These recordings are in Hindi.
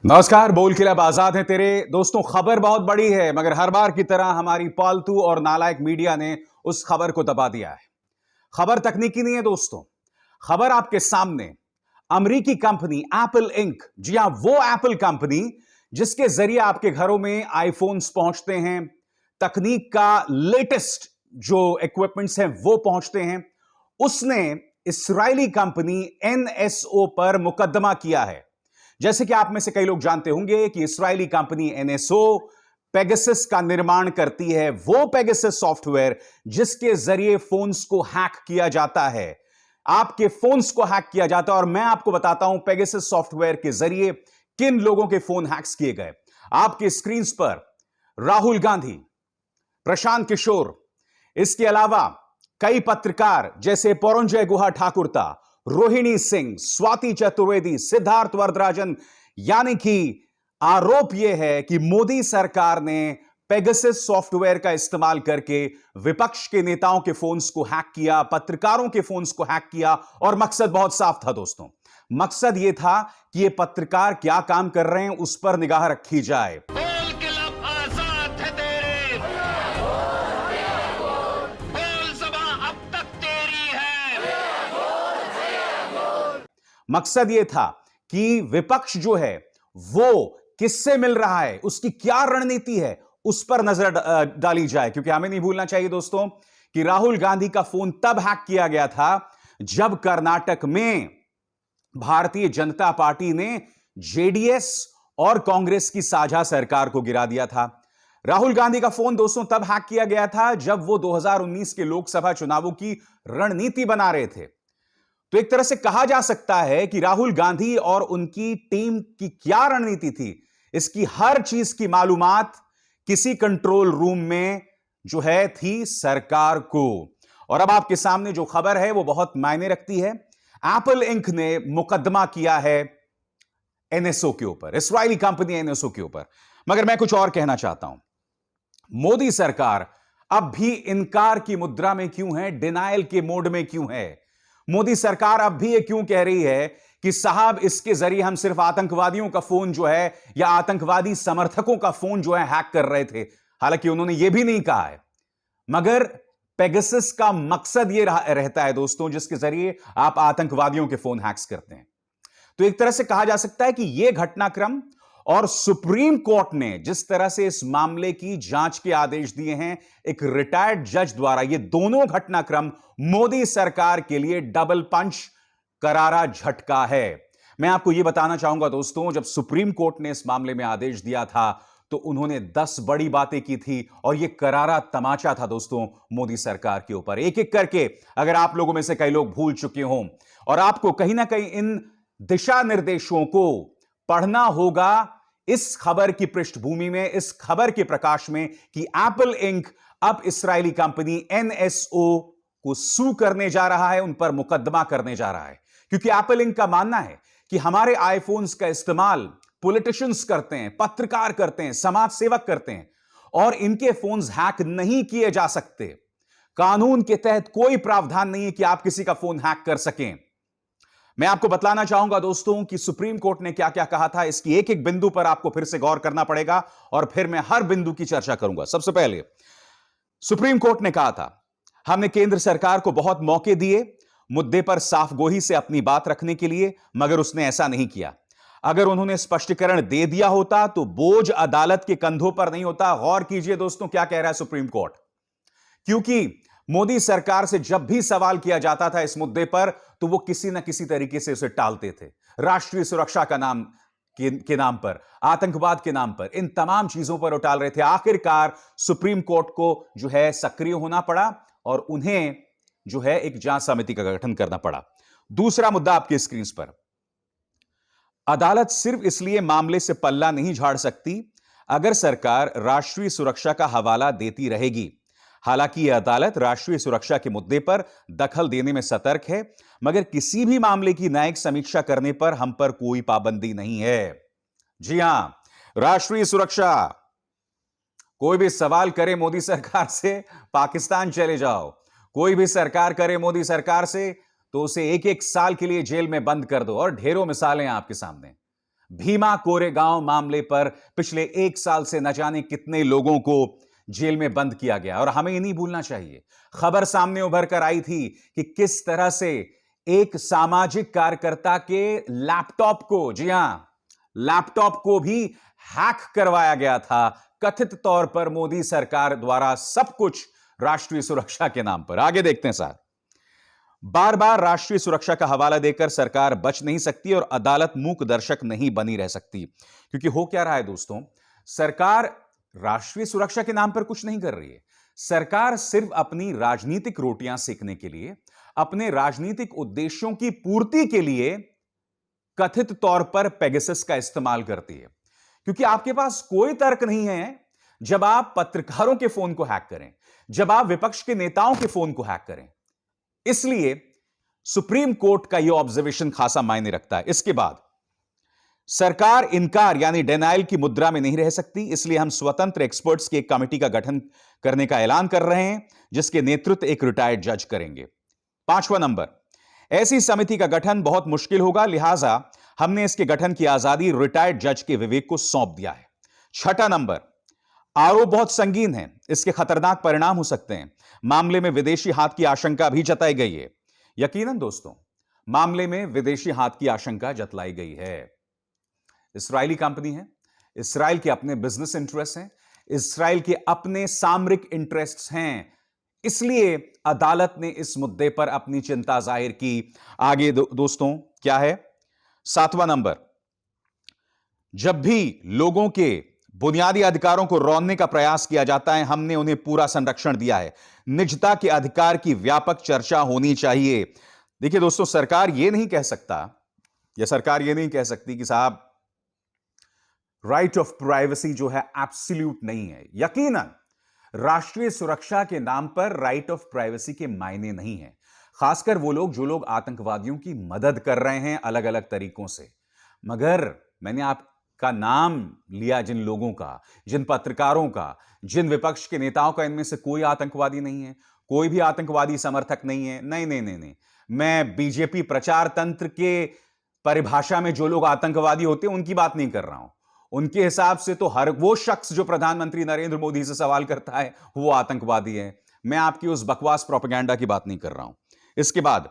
नमस्कार। बोल के लब आजाद है तेरे दोस्तों। खबर बहुत बड़ी है मगर हर बार की तरह हमारी पालतू और नालायक मीडिया ने उस खबर को दबा दिया है। खबर तकनीकी नहीं है दोस्तों, खबर आपके सामने। अमेरिकी कंपनी एप्पल इंक, जी हां, वो एप्पल कंपनी जिसके जरिए आपके घरों में आईफोन्स पहुंचते हैं, तकनीक का लेटेस्ट जो इक्विपमेंट्स हैं वो पहुंचते हैं, उसने इस्राएली कंपनी एनएसओ पर मुकदमा किया है। जैसे कि आप में से कई लोग जानते होंगे कि इस्राएली कंपनी एनएसओ पेगासस का निर्माण करती है, वो पेगासस सॉफ्टवेयर जिसके जरिए फोन्स को हैक किया जाता है। आपके फोन्स को हैक किया जाता है और मैं आपको बताता हूं पेगासस सॉफ्टवेयर के जरिए किन लोगों के फोन हैक्स किए गए। आपके स्क्रीन पर राहुल गांधी, प्रशांत किशोर, इसके अलावा कई पत्रकार जैसे पौरंजय गुहा ठाकुरता, रोहिणी सिंह, स्वाति चतुर्वेदी, सिद्धार्थ वरदराजन, यानी कि आरोप यह है कि मोदी सरकार ने पेगासस सॉफ्टवेयर का इस्तेमाल करके विपक्ष के नेताओं के फोन्स को हैक किया, पत्रकारों के फोन्स को हैक किया। और मकसद बहुत साफ था दोस्तों, मकसद यह था कि ये पत्रकार क्या काम कर रहे हैं उस पर निगाह रखी जाए। मकसद यह था कि विपक्ष जो है वो किससे मिल रहा है, उसकी क्या रणनीति है, उस पर नजर डाली जाए। क्योंकि हमें नहीं भूलना चाहिए दोस्तों कि राहुल गांधी का फोन तब हैक किया गया था जब कर्नाटक में भारतीय जनता पार्टी ने जेडीएस और कांग्रेस की साझा सरकार को गिरा दिया था। राहुल गांधी का फोन दोस्तों तब हैक किया गया था जब वो 2019 के लोकसभा चुनावों की रणनीति बना रहे थे। तो एक तरह से कहा जा सकता है कि राहुल गांधी और उनकी टीम की क्या रणनीति थी, इसकी हर चीज की मालूमात किसी कंट्रोल रूम में जो है थी सरकार को। और अब आपके सामने जो खबर है वो बहुत मायने रखती है। एप्पल इंक ने मुकदमा किया है एनएसओ के ऊपर, इस्राएली कंपनी एनएसओ के ऊपर। मगर मैं कुछ और कहना चाहता हूं। मोदी सरकार अब भी इनकार की मुद्रा में क्यों है, डिनायल के मोड में क्यों है? मोदी सरकार अब भी ये क्यों कह रही है कि साहब इसके जरिए हम सिर्फ आतंकवादियों का फोन जो है या आतंकवादी समर्थकों का फोन जो है हैक कर रहे थे? हालांकि उन्होंने यह भी नहीं कहा है। मगर पेगासस का मकसद यह रहता है दोस्तों जिसके जरिए आप आतंकवादियों के फोन हैक्स करते हैं। तो एक तरह से कहा जा सकता है कि यह घटनाक्रम और सुप्रीम कोर्ट ने जिस तरह से इस मामले की जांच के आदेश दिए हैं एक रिटायर्ड जज द्वारा, यह दोनों घटनाक्रम मोदी सरकार के लिए डबल पंच, करारा झटका है। मैं आपको यह बताना चाहूंगा दोस्तों, जब सुप्रीम कोर्ट ने इस मामले में आदेश दिया था तो उन्होंने 10 बड़ी बातें की थी और यह करारा तमाचा था दोस्तों मोदी सरकार के ऊपर। एक एक करके अगर आप लोगों में से कई लोग भूल चुके हों और आपको कहीं ना कहीं इन दिशा निर्देशों को पढ़ना होगा इस खबर की पृष्ठभूमि में, इस खबर के प्रकाश में कि एप्पल इंक अब इस्राएली कंपनी एनएसओ को सू करने जा रहा है, उन पर मुकदमा करने जा रहा है। क्योंकि एप्पल इंक का मानना है कि हमारे आईफोन्स का इस्तेमाल पॉलिटिशियंस करते हैं, पत्रकार करते हैं, समाज सेवक करते हैं और इनके फोन्स हैक नहीं किए जा सकते। कानून के तहत कोई प्रावधान नहीं है कि आप किसी का फोन हैक कर सकें। मैं आपको बतलाना चाहूंगा दोस्तों कि सुप्रीम कोर्ट ने क्या क्या कहा था, इसकी एक एक बिंदु पर आपको फिर से गौर करना पड़ेगा और फिर मैं हर बिंदु की चर्चा करूंगा। सबसे पहले सुप्रीम कोर्ट ने कहा था, हमने केंद्र सरकार को बहुत मौके दिए मुद्दे पर साफगोही से अपनी बात रखने के लिए, मगर उसने ऐसा नहीं किया। अगर उन्होंने स्पष्टीकरण दे दिया होता तो बोझ अदालत के कंधों पर नहीं होता। गौर कीजिए दोस्तों क्या कह रहा है सुप्रीम कोर्ट, क्योंकि मोदी सरकार से जब भी सवाल किया जाता था इस मुद्दे पर तो वो किसी ना किसी तरीके से उसे टालते थे। राष्ट्रीय सुरक्षा का नाम के नाम पर, आतंकवाद के नाम पर, इन तमाम चीजों पर वो टाल रहे थे। आखिरकार सुप्रीम कोर्ट को जो है सक्रिय होना पड़ा और उन्हें जो है एक जांच समिति का गठन करना पड़ा। दूसरा मुद्दा आपके स्क्रीन पर, अदालत सिर्फ इसलिए मामले से पल्ला नहीं झाड़ सकती अगर सरकार राष्ट्रीय सुरक्षा का हवाला देती रहेगी। हालांकि यह अदालत राष्ट्रीय सुरक्षा के मुद्दे पर दखल देने में सतर्क है, मगर किसी भी मामले की न्यायिक समीक्षा करने पर हम पर कोई पाबंदी नहीं है। जी हां, राष्ट्रीय सुरक्षा, कोई भी सवाल करे मोदी सरकार से, पाकिस्तान चले जाओ। कोई भी सरकार करे मोदी सरकार से तो उसे 1-1 साल के लिए जेल में बंद कर दो और ढेरों मिसालें आपके सामने। भीमा कोरेगांव मामले पर पिछले 1 साल से न जाने कितने लोगों को जेल में बंद किया गया। और हमें ये नहीं भूलना चाहिए, खबर सामने उभर कर आई थी कि किस तरह से एक सामाजिक कार्यकर्ता के लैपटॉप को, जी हां, लैपटॉप को भी हैक करवाया गया था, कथित तौर पर मोदी सरकार द्वारा, सब कुछ राष्ट्रीय सुरक्षा के नाम पर। आगे देखते हैं सर। बार बार राष्ट्रीय सुरक्षा का हवाला देकर सरकार बच नहीं सकती और अदालत मूक दर्शक नहीं बनी रह सकती। क्योंकि हो क्या रहा है दोस्तों, सरकार राष्ट्रीय सुरक्षा के नाम पर कुछ नहीं कर रही है। सरकार सिर्फ अपनी राजनीतिक रोटियां सेकने के लिए, अपने राजनीतिक उद्देश्यों की पूर्ति के लिए कथित तौर पर पेगासस का इस्तेमाल करती है। क्योंकि आपके पास कोई तर्क नहीं है जब आप पत्रकारों के फोन को हैक करें, जब आप विपक्ष के नेताओं के फोन को हैक करें। इसलिए सुप्रीम कोर्ट का यह ऑब्जर्वेशन खासा मायने रखता है। इसके बाद सरकार इनकार यानी डिनायल की मुद्रा में नहीं रह सकती, इसलिए हम स्वतंत्र एक्सपर्ट्स की एक कमेटी का गठन करने का ऐलान कर रहे हैं, जिसके नेतृत्व एक रिटायर्ड जज करेंगे। 5वां नंबर, ऐसी समिति का गठन बहुत मुश्किल होगा, लिहाजा हमने इसके गठन की आजादी रिटायर्ड जज के विवेक को सौंप दिया है। 6वां नंबर, आरोप बहुत संगीन है, इसके खतरनाक परिणाम हो सकते हैं। मामले में विदेशी हाथ की आशंका भी जताई गई है। यकीनन दोस्तों, मामले में विदेशी हाथ की आशंका जतलाई गई है। इस्राएली कंपनी है, इस्राएल के अपने बिजनेस इंटरेस्ट हैं, इस्राएल के अपने सामरिक इंटरेस्ट्स हैं, इसलिए अदालत ने इस मुद्दे पर अपनी चिंता जाहिर की। आगे दोस्तों क्या है? 7वां नंबर, जब भी लोगों के बुनियादी अधिकारों को रौंदने का प्रयास किया जाता है, हमने उन्हें पूरा संरक्षण दिया है। निजता के अधिकार की व्यापक चर्चा होनी चाहिए। देखिए दोस्तों, सरकार यह नहीं कह सकता, या सरकार यह नहीं कह सकती कि साहब राइट ऑफ प्राइवेसी जो है एब्सोल्यूट नहीं है। यकीनन राष्ट्रीय सुरक्षा के नाम पर राइट ऑफ प्राइवेसी के मायने नहीं है, खासकर वो लोग जो लोग आतंकवादियों की मदद कर रहे हैं अलग अलग तरीकों से। मगर मैंने आपका नाम लिया जिन लोगों का, जिन पत्रकारों का, जिन विपक्ष के नेताओं का, इनमें से कोई आतंकवादी नहीं है, कोई भी आतंकवादी समर्थक नहीं है। नहीं नहीं नहीं नहीं, मैं बीजेपी प्रचार तंत्र के परिभाषा में जो लोग आतंकवादी होते हैं उनकी बात नहीं कर रहा हूं। उनके हिसाब से तो हर वो शख्स जो प्रधानमंत्री नरेंद्र मोदी से सवाल करता है वो आतंकवादी है। मैं आपकी उस बकवास प्रोपेगेंडा की बात नहीं कर रहा हूं। इसके बाद,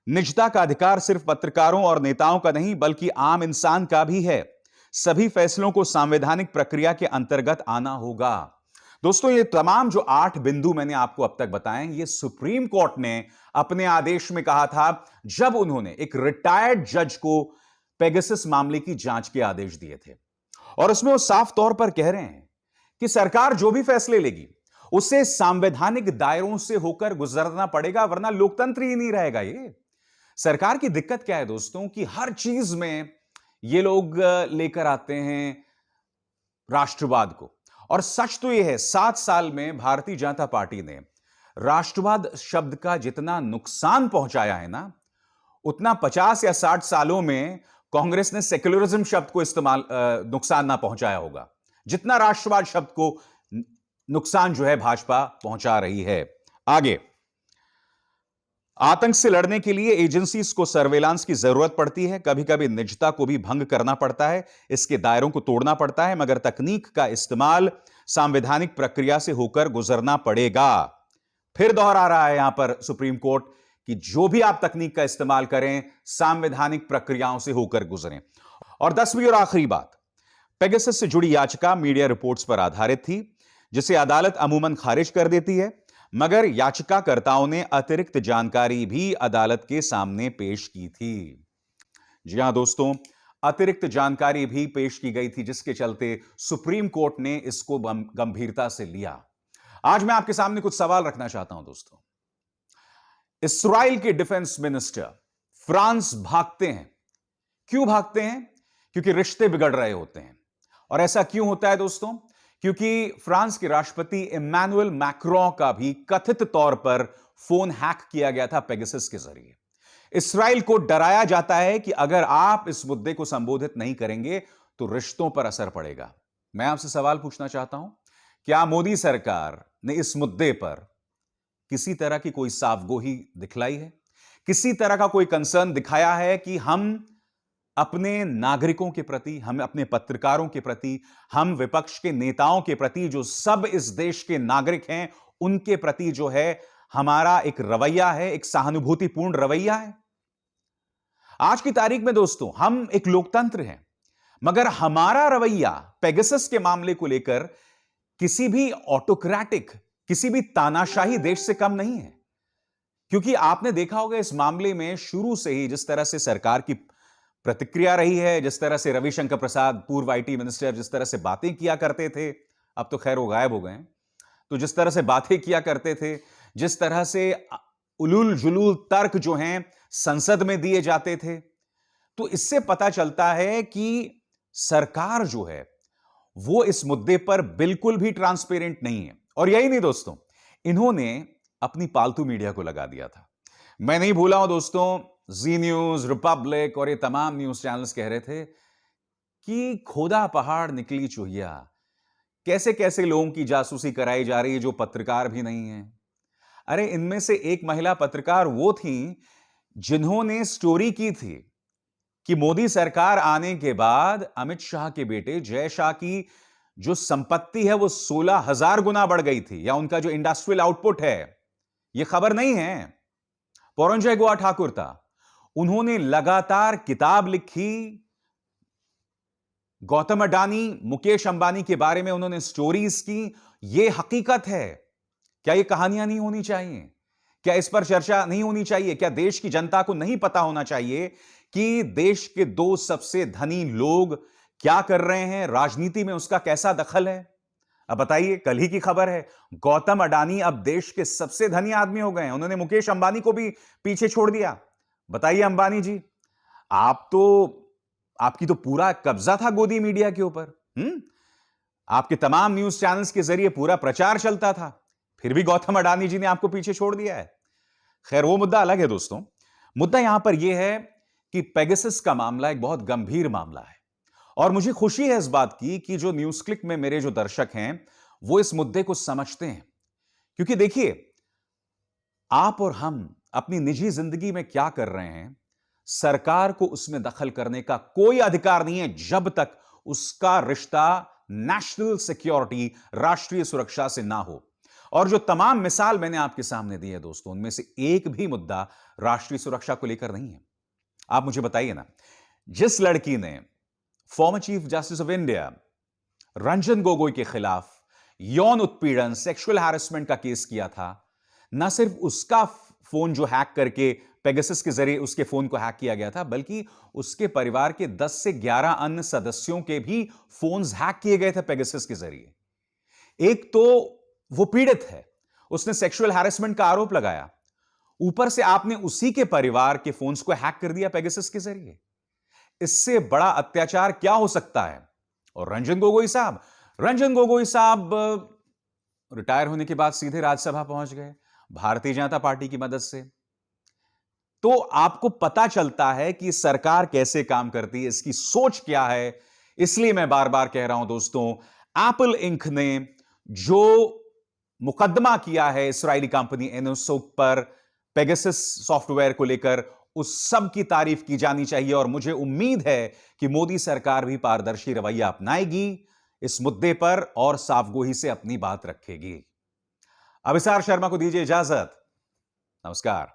निजता का अधिकार सिर्फ पत्रकारों और नेताओं का नहीं बल्कि आम इंसान का भी है। सभी फैसलों को संवैधानिक प्रक्रिया के अंतर्गत आना होगा। दोस्तों, ये तमाम जो 8 बिंदु मैंने आपको अब तक बताए, ये सुप्रीम कोर्ट ने अपने आदेश में कहा था जब उन्होंने एक रिटायर्ड जज को पेगासस मामले की जांच के आदेश दिए थे। और उसमें वो साफ तौर पर कह रहे हैं कि सरकार जो भी फैसले लेगी उसे संवैधानिक दायरों से होकर गुजरना पड़ेगा, वरना लोकतंत्र ही नहीं रहेगा। ये सरकार की दिक्कत क्या है दोस्तों कि हर चीज में ये लोग लेकर आते हैं राष्ट्रवाद को। और सच तो यह है, 7 साल में भारतीय जनता पार्टी ने राष्ट्रवाद शब्द का जितना नुकसान पहुंचाया है ना, उतना 50 या 60 सालों में कांग्रेस ने सेक्युलरिज्म शब्द को नुकसान ना पहुंचाया होगा, जितना राष्ट्रवाद शब्द को नुकसान जो है भाजपा पहुंचा रही है। आगे, आतंक से लड़ने के लिए एजेंसीज को सर्वेलांस की जरूरत पड़ती है, कभी कभी निजता को भी भंग करना पड़ता है, इसके दायरों को तोड़ना पड़ता है, मगर तकनीक का इस्तेमाल संवैधानिक प्रक्रिया से होकर गुजरना पड़ेगा। फिर दोहरा रहा है यहां पर सुप्रीम कोर्ट कि जो भी आप तकनीक का इस्तेमाल करें, संवैधानिक प्रक्रियाओं से होकर गुजरें। और 10वीं और आखिरी बात, पेगासस से जुड़ी याचिका मीडिया रिपोर्ट्स पर आधारित थी, जिसे अदालत अमूमन खारिज कर देती है, मगर याचिकाकर्ताओं ने अतिरिक्त जानकारी भी अदालत के सामने पेश की थी। जी हां दोस्तों, अतिरिक्त जानकारी भी पेश की गई थी, जिसके चलते सुप्रीम कोर्ट ने इसको गंभीरता से लिया। आज मैं आपके सामने कुछ सवाल रखना चाहता हूं दोस्तों। इस्राएल के डिफेंस मिनिस्टर फ्रांस भागते हैं। क्यों भागते हैं? क्योंकि रिश्ते बिगड़ रहे होते हैं। और ऐसा क्यों होता है दोस्तों? क्योंकि फ्रांस के राष्ट्रपति इमैनुअल मैक्रों का भी कथित तौर पर फोन हैक किया गया था पेगासस के जरिए। इस्राएल को डराया जाता है कि अगर आप इस मुद्दे को संबोधित नहीं करेंगे तो रिश्तों पर असर पड़ेगा। मैं आपसे सवाल पूछना चाहता हूं, क्या मोदी सरकार ने इस मुद्दे पर किसी तरह की कोई साफगोही दिखलाई है? किसी तरह का कोई कंसर्न दिखाया है कि हम अपने नागरिकों के प्रति, हम अपने पत्रकारों के प्रति, हम विपक्ष के नेताओं के प्रति, जो सब इस देश के नागरिक हैं, उनके प्रति जो है हमारा एक रवैया है, एक सहानुभूतिपूर्ण रवैया है। आज की तारीख में दोस्तों हम एक लोकतंत्र हैं, मगर हमारा रवैया पेगासस के मामले को लेकर किसी भी ऑटोक्रेटिक, किसी भी तानाशाही देश से कम नहीं है। क्योंकि आपने देखा होगा इस मामले में शुरू से ही जिस तरह से सरकार की प्रतिक्रिया रही है, जिस तरह से रविशंकर प्रसाद पूर्व आईटी मिनिस्टर जिस तरह से बातें किया करते थे, अब तो खैर वो गायब हो गए हैं, तो जिस तरह से बातें किया करते थे, जिस तरह से उलूल जुलूल तर्क जो हैं संसद में दिए जाते थे, तो इससे पता चलता है कि सरकार जो है वो इस मुद्दे पर बिल्कुल भी ट्रांसपेरेंट नहीं है। और यही नहीं दोस्तों, इन्होंने अपनी पालतू मीडिया को लगा दिया था। मैं नहीं भूला हूं दोस्तों, जी न्यूज, रिपब्लिक और ये तमाम न्यूज चैनल्स कह रहे थे कि खोदा पहाड़ निकली चूहिया, कैसे कैसे लोगों की जासूसी कराई जा रही है जो पत्रकार भी नहीं है। अरे इनमें से एक महिला पत्रकार वो थी जिन्होंने स्टोरी की थी कि मोदी सरकार आने के बाद अमित शाह के बेटे जय शाह की जो संपत्ति है वो 16,000 गुना बढ़ गई थी, या उनका जो इंडस्ट्रियल आउटपुट है, ये खबर नहीं है, पौरंजय गोवा ठाकुर था। उन्होंने लगातार किताब लिखी, गौतम अडानी, मुकेश अंबानी के बारे में उन्होंने स्टोरीज की। यह हकीकत है। क्या ये कहानियां नहीं होनी चाहिए? क्या इस पर चर्चा नहीं होनी चाहिए? क्या देश की जनता को नहीं पता होना चाहिए कि देश के दो सबसे धनी लोग क्या कर रहे हैं, राजनीति में उसका कैसा दखल है? अब बताइए, कल ही की खबर है, गौतम अडानी अब देश के सबसे धनी आदमी हो गए हैं। उन्होंने मुकेश अंबानी को भी पीछे छोड़ दिया। बताइए अंबानी जी, आपकी तो पूरा कब्जा था गोदी मीडिया के ऊपर। आपके तमाम न्यूज चैनल्स के जरिए पूरा प्रचार चलता था, फिर भी गौतम अडानी जी ने आपको पीछे छोड़ दिया है। खैर वो मुद्दा अलग है दोस्तों। मुद्दा यहां पर यह है कि पेगासस का मामला एक बहुत गंभीर मामला है, और मुझे खुशी है इस बात की कि जो न्यूज क्लिक में मेरे जो दर्शक हैं वो इस मुद्दे को समझते हैं। क्योंकि देखिए, आप और हम अपनी निजी जिंदगी में क्या कर रहे हैं, सरकार को उसमें दखल करने का कोई अधिकार नहीं है जब तक उसका रिश्ता नेशनल सिक्योरिटी, राष्ट्रीय सुरक्षा से ना हो। और जो तमाम मिसाल मैंने आपके सामने दी है दोस्तों, उनमें से एक भी मुद्दा राष्ट्रीय सुरक्षा को लेकर नहीं है। आप मुझे बताइए ना, जिस लड़की ने former chief justice of India Ranjan Gogoi के खिलाफ यौन उत्पीड़न, सेक्सुअल हैरेसमेंट का केस किया था, ना सिर्फ उसका फोन जो हैक करके पेगासस के जरिए उसके फोन को हैक किया गया था, बल्कि उसके परिवार के 10 से 11 अन्य सदस्यों के भी फोन्स हैक किए गए थे पेगासस के जरिए। एक तो वो पीड़ित है, उसने सेक्सुअल हैरेसमेंट का आरोप लगाया, ऊपर से आपने उसी के परिवार के फोन्स को हैक कर दिया पेगासस के जरिए। इससे बड़ा अत्याचार क्या हो सकता है? और रंजन गोगोई साहब रिटायर होने के बाद सीधे राज्यसभा पहुंच गए भारतीय जनता पार्टी की मदद से। तो आपको पता चलता है कि सरकार कैसे काम करती है, इसकी सोच क्या है। इसलिए मैं बार बार कह रहा हूं दोस्तों, एप्पल इंक ने जो मुकदमा किया है इस्राएली कंपनी एनोसोक पर पेगासस सॉफ्टवेयर को लेकर, उस सब की तारीफ की जानी चाहिए। और मुझे उम्मीद है कि मोदी सरकार भी पारदर्शी रवैया अपनाएगी इस मुद्दे पर और साफगोई से अपनी बात रखेगी। अभिसार शर्मा को दीजिए इजाजत। नमस्कार।